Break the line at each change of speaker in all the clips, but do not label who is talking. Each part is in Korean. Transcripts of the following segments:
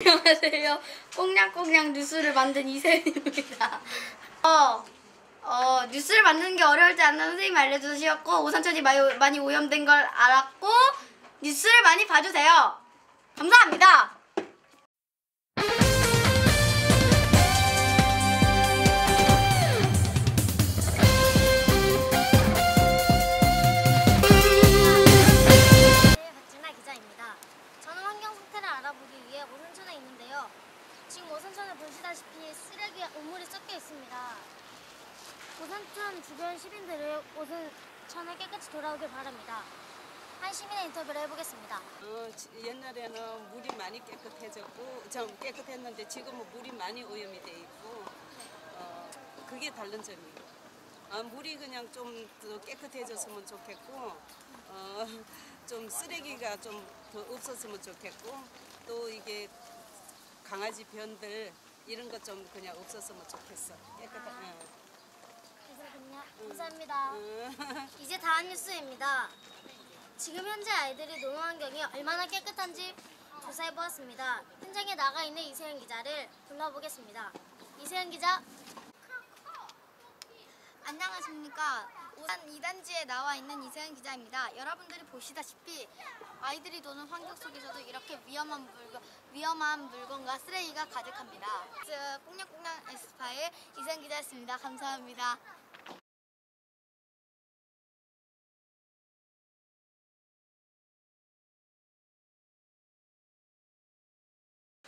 안녕하세요. 꽁냥꽁냥 뉴스를 만든 이세윤입니다. 뉴스를 만드는 게 어려울 때 안나 선생님이 알려주셨고 오산천이 많이 오염된 걸 알았고 뉴스를 많이 봐주세요. 감사합니다.
저는 환경 상태를 알아보기 위해 오산천에 있는데요. 지금 오산천에 보시다시피 쓰레기와 오물이 섞여 있습니다. 오산천 주변 시민들을 오산천에 깨끗이 돌아오길 바랍니다. 한 시민의 인터뷰를 해보겠습니다.
옛날에는 물이 많이 깨끗했는데 지금은 물이 많이 오염이 돼 있고 그게 다른 점이에요. 물이 그냥 좀 더 깨끗해졌으면 좋겠고 좀 쓰레기가 좀 더 없었으면 좋겠고 또 이게 강아지 변들 이런 것 좀 그냥 없었으면 좋겠어. 깨끗한.
그렇군요. 감사합니다. 이제 다음 뉴스입니다. 지금 현재 아이들이 노는 환경이 얼마나 깨끗한지 조사해 보았습니다. 현장에 나가 있는 이세연 기자를 불러보겠습니다. 이세연 기자.
안녕하십니까. 오산 2단지에 나와 있는 이세연 기자입니다. 여러분들이 보시다시피 아이들이 노는 환경 속에서도 이렇게 위험한 물건과 쓰레기가 가득합니다. 꽁냥꽁냥 에스파의 이세연 기자였습니다. 감사합니다.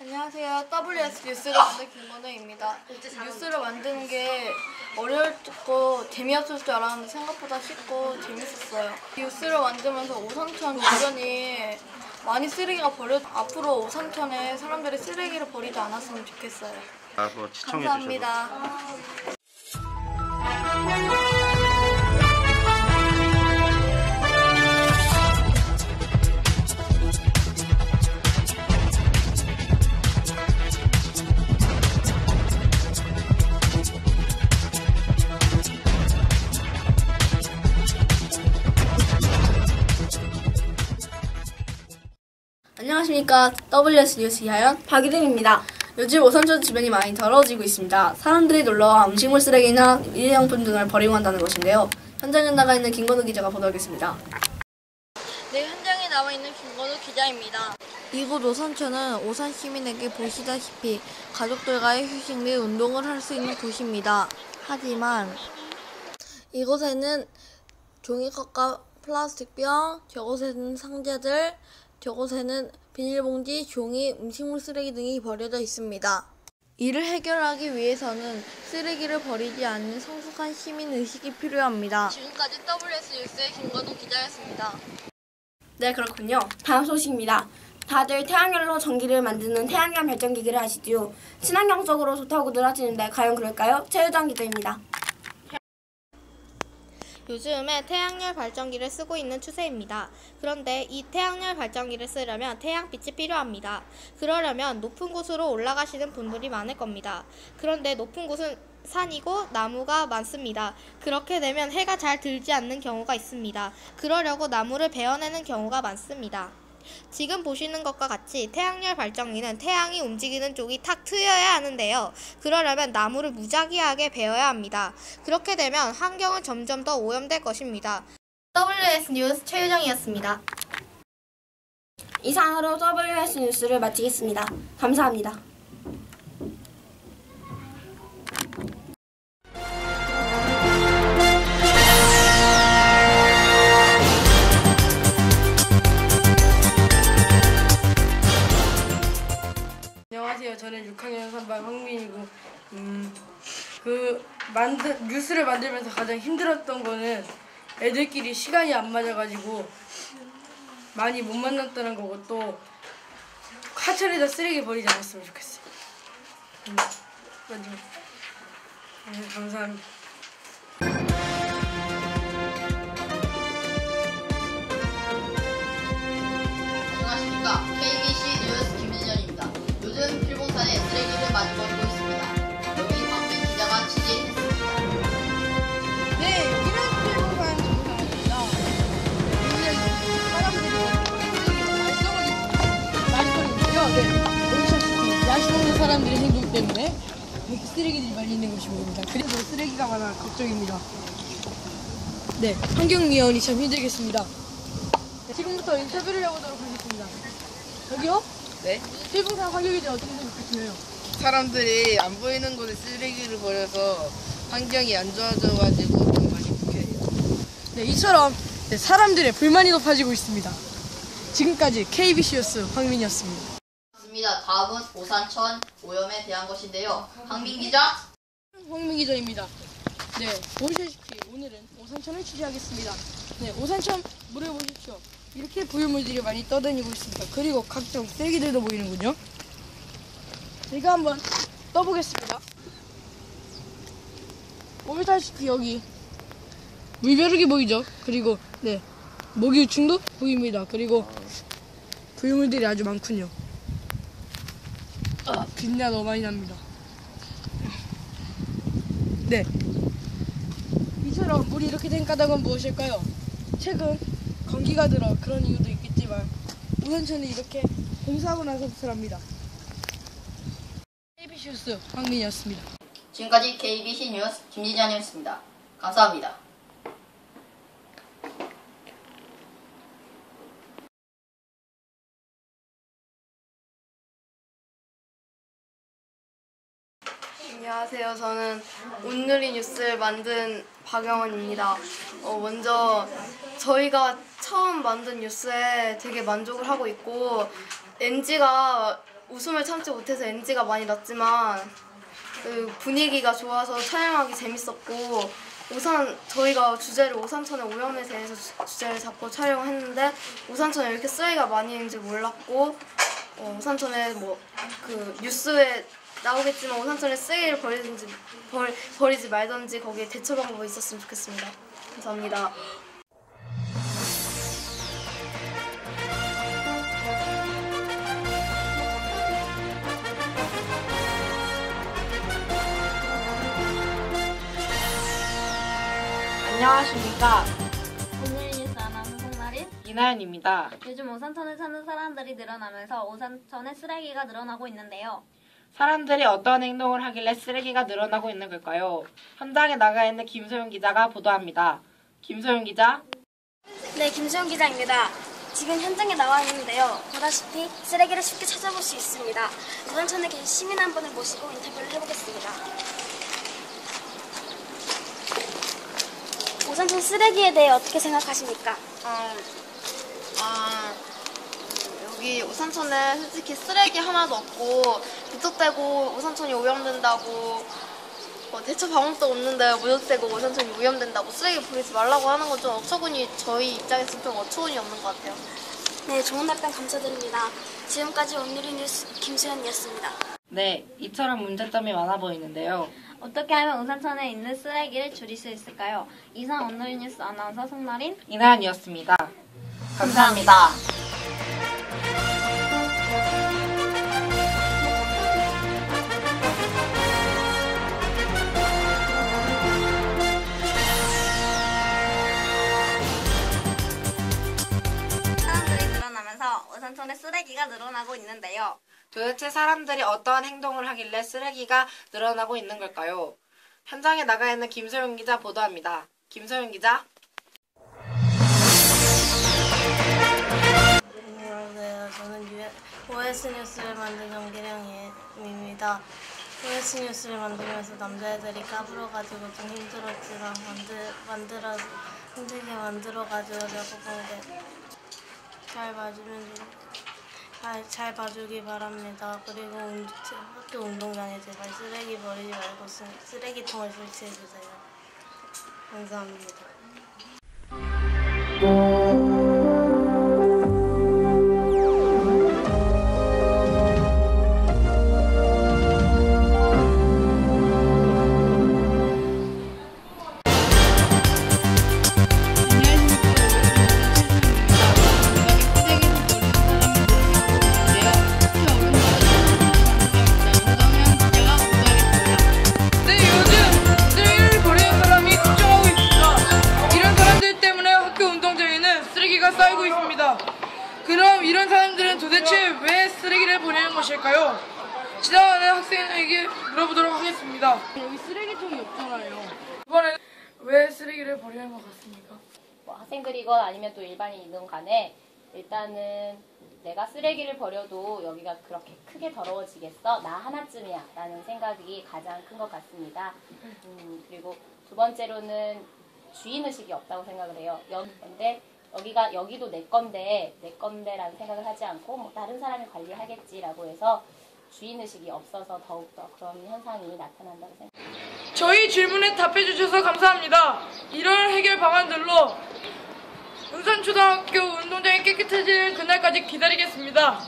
안녕하세요. WS 뉴스를 만든 김건우입니다. 뉴스를 만드는 게 어렵고 재미없을 줄 알았는데 생각보다 쉽고 재밌었어요. 뉴스를 만들면서 오산천 주변이 많이 쓰레기가 앞으로 오산천에 사람들이 쓰레기를 버리지 않았으면 좋겠어요. 감사합니다. 안녕하십니까. WS 뉴스 이하연 박유림입니다. 요즘 오산천 주변이 많이 더러워지고 있습니다. 사람들이 놀러와 음식물 쓰레기나 일회용품 등을 버리고 한다는 것인데요. 현장에 나가 있는 김건우 기자가 보도하겠습니다. 네, 현장에 나와 있는 김건우 기자입니다. 이곳 오산천은 오산 시민에게 보시다시피 가족들과의 휴식 및 운동을 할 수 있는 곳입니다. 하지만 이곳에는 종이컵과 플라스틱병, 저곳에는 상자들, 저곳에는 비닐봉지, 종이, 음식물 쓰레기 등이 버려져 있습니다. 이를 해결하기 위해서는 쓰레기를 버리지 않는 성숙한 시민의식이 필요합니다. 지금까지 WS 뉴스의 김건우 기자였습니다.
네, 그렇군요. 다음 소식입니다. 다들 태양열로 전기를 만드는 태양열 발전기기를 아시지요? 친환경적으로 좋다고들 하시는데 과연 그럴까요? 최유정 기자입니다.
요즘에 태양열 발전기를 쓰고 있는 추세입니다. 그런데 이 태양열 발전기를 쓰려면 태양빛이 필요합니다. 그러려면 높은 곳으로 올라가시는 분들이 많을 겁니다. 그런데 높은 곳은 산이고 나무가 많습니다. 그렇게 되면 해가 잘 들지 않는 경우가 있습니다. 그러려고 나무를 베어내는 경우가 많습니다. 지금 보시는 것과 같이 태양열 발전기는 태양이 움직이는 쪽이 탁 트여야 하는데요. 그러려면 나무를 무작위하게 베어야 합니다. 그렇게 되면 환경은 점점 더 오염될 것입니다.
WS 뉴스 최유정이었습니다. 이상으로 WS 뉴스를 마치겠습니다. 감사합니다.
안녕하세요. 저는 6학년 3반 황민이고 뉴스를 만들면서 가장 힘들었던 거는 애들끼리 시간이 안 맞아가지고 많이 못 만났다는 거고 또 하천에다 쓰레기 버리지 않았으면 좋겠어요. 맞죠? 감사합니다.
안녕하십니까. KBC 뉴스 김진현입니다. 요즘 필봉산에 쓰레기를 많이 버리고 있습니다. 여기 박민 기자가 취재했습니다.
네, 여기는 필봉산 정상입니다. 여기는 사람들이 쓰레기를 많이 써버리고요. 네, 보시다시피
사람들의 행동 때문에 쓰레기들이 많이 있는 것이 보입니다. 그래서 쓰레기가 많아 걱정입니다. 네, 환경미화원이 참 힘들겠습니다. 네, 지금부터 인터뷰를 해보도록 하겠습니다. 여기요?
네?
필봉산 환경에 대해 어떻게 생각하시나요?
사람들이 안 보이는 곳에 쓰레기를 버려서 환경이 안 좋아져가지고 좀 많이 불쾌해요.
네, 이처럼 사람들의 불만이 높아지고 있습니다. 지금까지 KBC 뉴스 황민이었습니다.
다음은 오산천 오염에 대한 것인데요. 황민 기자.
황민 기자입니다. 네, 보시다시피 오늘은 오산천을 취재하겠습니다. 네, 오산천 물을 보십시오. 이렇게 부유물들이 많이 떠다니고 있습니다. 그리고 각종 쓰레기들도 보이는군요. 제가 한번 떠보겠습니다. 보시다시피 여기 물벼룩이 보이죠? 그리고 네, 모기우충도 보입니다. 그리고 부유물들이 아주 많군요. 빛나 너무 많이 납니다. 네, 이처럼 물이 이렇게 된 까닭은 무엇일까요? 최근 건기가 들어 그런 이유도 있겠지만 오산천이 이렇게 공사하고 나서부터랍니다. KBC 뉴스 황민이었습니다.
지금까지 KBC 뉴스 김지찬이었습니다. 감사합니다.
안녕하세요. 저는 온누리 뉴스를 만든 박영원입니다. 먼저 저희가 처음 만든 뉴스에 되게 만족을 하고 있고 NG가 웃음을 참지 못해서 NG가 많이 났지만 그 분위기가 좋아서 촬영하기 재밌었고 저희가 주제를 오산천의 오염에 대해서 주제를 잡고 촬영했는데 오산천에 이렇게 쓰레기가 많이 있는지 몰랐고 오산천에 그 뉴스에 나오겠지만 오산천에 쓰레기를 버리지 말던지 거기에 대처 방법이 있었으면 좋겠습니다. 감사합니다.
안녕하십니까.
오늘 뉴스 아나운서 송나린
이나연입니다.
요즘 오산천을 찾는 사람들이 늘어나면서 오산천에 쓰레기가 늘어나고 있는데요.
사람들이 어떤 행동을 하길래 쓰레기가 늘어나고 있는 걸까요? 현장에 나가 있는 김소영 기자가 보도합니다. 김소영 기자.
네, 김수영 기자입니다. 지금 현장에 나와 있는데요. 보다시피 쓰레기를 쉽게 찾아볼 수 있습니다. 오산천에 계신 시민 한 분을 모시고 인터뷰를 해보겠습니다. 오산천 쓰레기에 대해 어떻게 생각하십니까?
여기 오산천에 솔직히 쓰레기 하나도 없고 무턱대고 오산천이 오염된다고 대처 방법도 없는데 무턱대고 오산천이 오염된다고 쓰레기 버리지 말라고 하는 건 좀 어처구니 저희 입장에서는 좀 어처구니 없는 것 같아요.
네, 좋은 답변 감사드립니다. 지금까지 온누리 뉴스 김수현이었습니다.
네, 이처럼 문제점이 많아 보이는데요.
어떻게 하면 오산천에 있는 쓰레기를 줄일 수 있을까요? 이상 온누리 뉴스 아나운서 송나린
이나연이었습니다.
감사합니다.
사람들이 늘어나면서 오산천에 쓰레기가 늘어나고 있는데요.
도대체 사람들이 어떠한 행동을 하길래 쓰레기가 늘어나고 있는 걸까요? 현장에 나가 있는 김소영 기자 보도합니다. 김소영 기자.
안녕하세요. 저는 OS 뉴스를 만든 정기령입니다. OS 뉴스를 만들면서 남자애들이 까불어가지고 좀 힘들었지만 힘들게 만들어가지고 여러분들 잘 봐주기 바랍니다. 그리고 학교 운동장에 제발 쓰레기 버리지 말고 쓰레기통을 설치해주세요. 감사합니다.
쌓이고 있습니다. 그럼 이런 사람들은 도대체 왜 쓰레기를 보내는 것일까요? 지나가는 학생에게 물어보도록 하겠습니다. 여기 쓰레기통이 없잖아요. 이번에는 왜 쓰레기를 버리는 것 같습니까?
뭐 학생들이건 아니면 또 일반인이든 간에 일단은 내가 쓰레기를 버려도 여기가 그렇게 크게 더러워지겠어? 나 하나쯤이야 라는 생각이 가장 큰 것 같습니다. 그리고 두 번째로는 주인의식이 없다고 생각을 해요. 근데 여기도 내 건데라는 생각을 하지 않고 뭐 다른 사람이 관리하겠지라고 해서 주인의식이 없어서 더욱더 그런 현상이 나타난다고 생각합니다.
저희 질문에 답해 주셔서 감사합니다. 이런 해결 방안들로 은산초등학교 운동장이 깨끗해지는 그날까지 기다리겠습니다.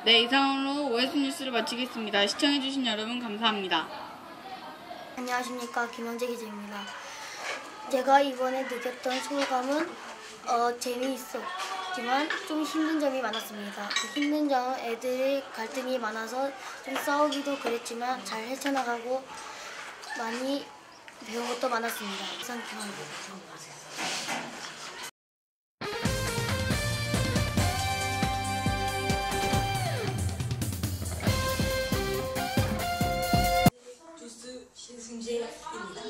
네, 이상으로 OS 뉴스를 마치겠습니다. 시청해주신 여러분 감사합니다.
안녕하십니까, 김영재 기자입니다. 제가 이번에 느꼈던 소감은 재미있었지만 좀 힘든 점이 많았습니다. 그 힘든 점은 애들이 갈등이 많아서 좀 싸우기도 그랬지만 잘 헤쳐나가고 많이 배운 것도 많았습니다. 이상 김영재입니다.
신승재입니다.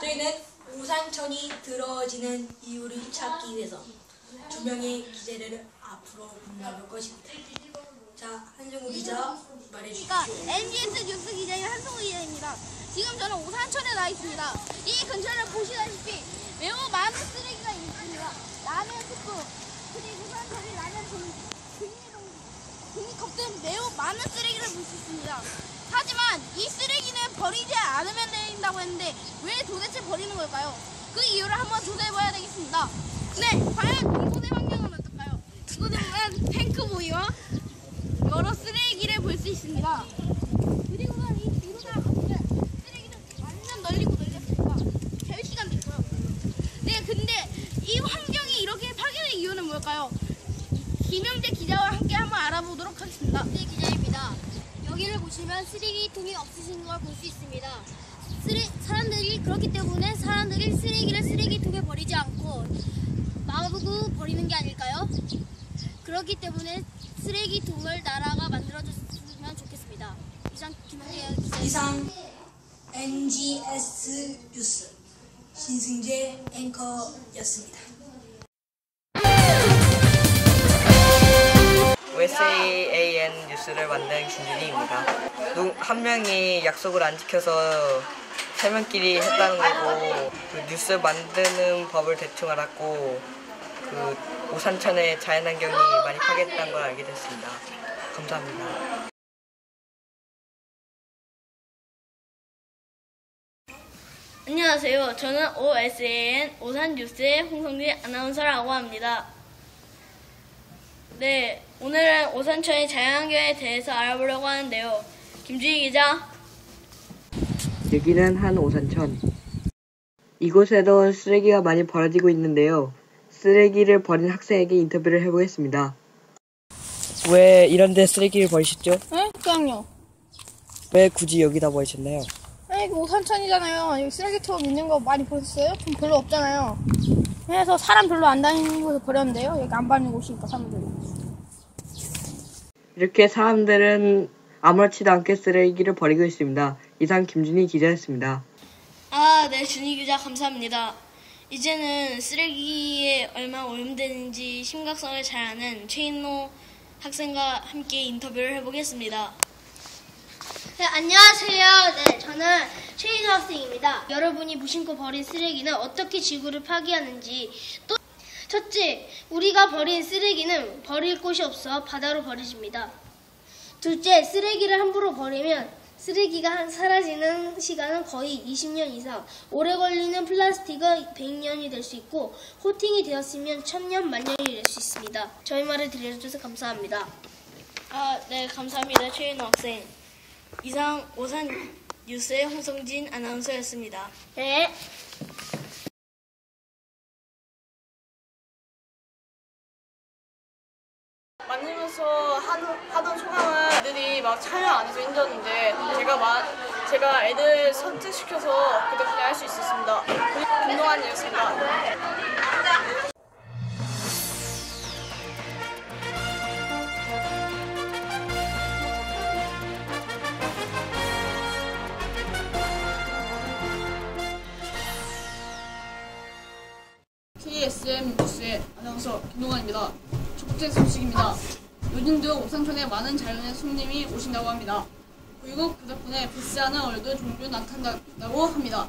저희는 오산천이 더러워지는 이유를 찾기 위해서 두 명의 기자를 앞으로 만나볼 것입니다. 자, 한정우 기자 말해주십시오.
MBS 뉴스 기자인 한성우 기자입니다. 지금 저는 오산천에 나와 있습니다. 이 근처를 보시다시피 매우 많은 쓰레기가 있습니다. 라면 스프, 그리고 사람들이 라면 종이컵 등 매우 많은 쓰레기를 볼 수 있습니다. 하지만 이 쓰레기는 버리지 않으면 된다고 했는데 왜 도대체 버리는 걸까요? 그 이유를 한번 조사해봐야 되겠습니다. 네, 과연 이곳의 환경은 어떨까요? 이곳에 보면 탱크보이와 여러 쓰레기를 볼 수 있습니다. 그리고는 이 뒤로 나가보면 쓰레기는 완전 널리고 널렸습니다. 별시간도 있고요. 네, 근데 이 환경이 이렇게 파괴된 이유는 뭘까요? 김영재 기자와 함께 한번 알아보도록 하겠습니다.
네, 기자입니다. 여기를 보시면 쓰레기통이 없으신 걸 볼 수 있습니다. 사람들이 그렇기 때문에 사람들이 쓰레기를 쓰레기통에 버리지 않고 마구마구 버리는 게 아닐까요? 그렇기 때문에 쓰레기통을 나라가 만들어줬으면 좋겠습니다. 이상 김한혜 기자.
이상 NGS 뉴스 신승재 앵커였습니다.
OSAN 뉴스를 만든 김준희입니다. 한 명이 약속을 안 지켜서 세 명끼리 했다는 거고 그 뉴스 만드는 법을 대충 알았고 그 오산천의 자연환경이 많이 파괴됐다는 걸 알게 됐습니다. 감사합니다.
안녕하세요. 저는 OSAN 오산뉴스의 홍성진 아나운서라고 합니다. 네, 오늘은 오산천의 자연환경에 대해서 알아보려고 하는데요. 김주희 기자.
여기는 한 오산천. 이곳에도 쓰레기가 많이 버려지고 있는데요. 쓰레기를 버린 학생에게 인터뷰를 해보겠습니다. 왜 이런 데 쓰레기를 버리셨죠?
네? 그냥요.
왜 굳이 여기다 버리셨나요?
이거 오산천이잖아요. 여기 쓰레기통 있는 거 많이 보셨어요? 좀 별로 없잖아요. 그래서 사람 별로 안 다니는 곳에 버렸는데요. 여기 안 버리는 곳이니까 사람들이.
이렇게 사람들은 아무렇지도 않게 쓰레기를 버리고 있습니다. 이상 김준희 기자였습니다.
네, 준희 기자 감사합니다. 이제는 쓰레기에 얼마나 오염되는지 심각성을 잘 아는 최인호 학생과 함께 인터뷰를 해보겠습니다.
네, 안녕하세요. 네, 저는 최인호 학생입니다. 여러분이 무심코 버린 쓰레기는 어떻게 지구를 파괴하는지, 또 첫째, 우리가 버린 쓰레기는 버릴 곳이 없어 바다로 버려집니다. 둘째, 쓰레기를 함부로 버리면 쓰레기가 사라지는 시간은 거의 20년 이상, 오래 걸리는 플라스틱은 100년이 될 수 있고 코팅이 되었으면 1000년, 만년이 될 수 있습니다. 저희 말을 들려주셔서 감사합니다.
네, 감사합니다. 최인호 학생. 이상 오산 뉴스의 홍성진 아나운서였습니다.
네.
만들면서 하던 소감은 애들이 막 참여 안 해서 힘들었는데 제가 애들 설득시켜서 그 덕분에 할 수 있었습니다. 김동환 이었습니다. KBSM 뉴스의 아나운서 김동환입니다. 첫 번째 소식입니다. 요즘 들어 오산촌에 많은 자연의 손님이 오신다고 합니다. 그리고 그 덕분에 뱃사하는 어류도 종종 나타난다고 합니다.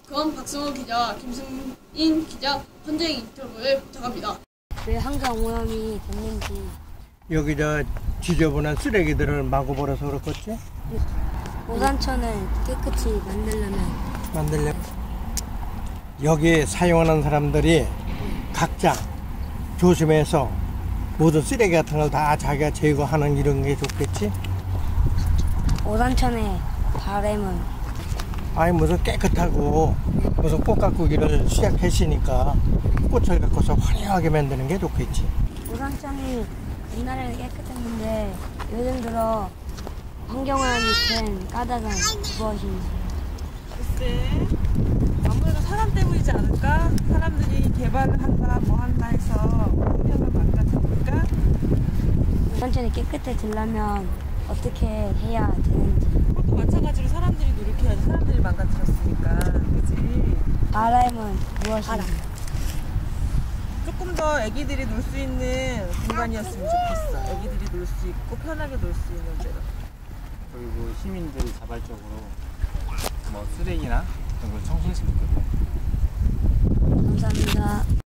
그럼 박승호 기자, 김승인 기자 현장 인터뷰를 부탁합니다.
왜 항상 오염이 됐는지.
여기 저 지저분한 쓰레기들을 마구 버려서 그렇겠지?
오산천을 깨끗이 만들려면
여기 사용하는 사람들이 각자 조심해서 모든 쓰레기 같은 걸 다 자기가 제거하는 이런 게 좋겠지?
오산천의 바람은
아니 무슨 깨끗하고 무슨 꽃 가꾸기를 시작했으니까 꽃을 갖고서 화려하게 만드는 게 좋겠지.
오산천이 옛날에는 깨끗했는데 요즘 들어 환경오염이 된 까닭은 무엇인지.
글쎄, 아무래도 사람 때문이지 않을까? 사람들이 개발을 한다 뭐 한다 해서 환경을 망가뜨리니까.
오산천이 깨끗해지려면 어떻게 해야 되는지.
그것도 마찬가지로 사람들이 노력해야지. 사람들이 망가뜨렸으니까. 그치?
바람은 무엇인지.
조금 더 애기들이 놀 수 있는 공간이었으면 좋겠어. 애기들이 놀 수 있고 편하게 놀 수 있는 데로.
그리고 시민들이 자발적으로 뭐 쓰레기나 이런 걸 청소했으면 좋겠고.
감사합니다.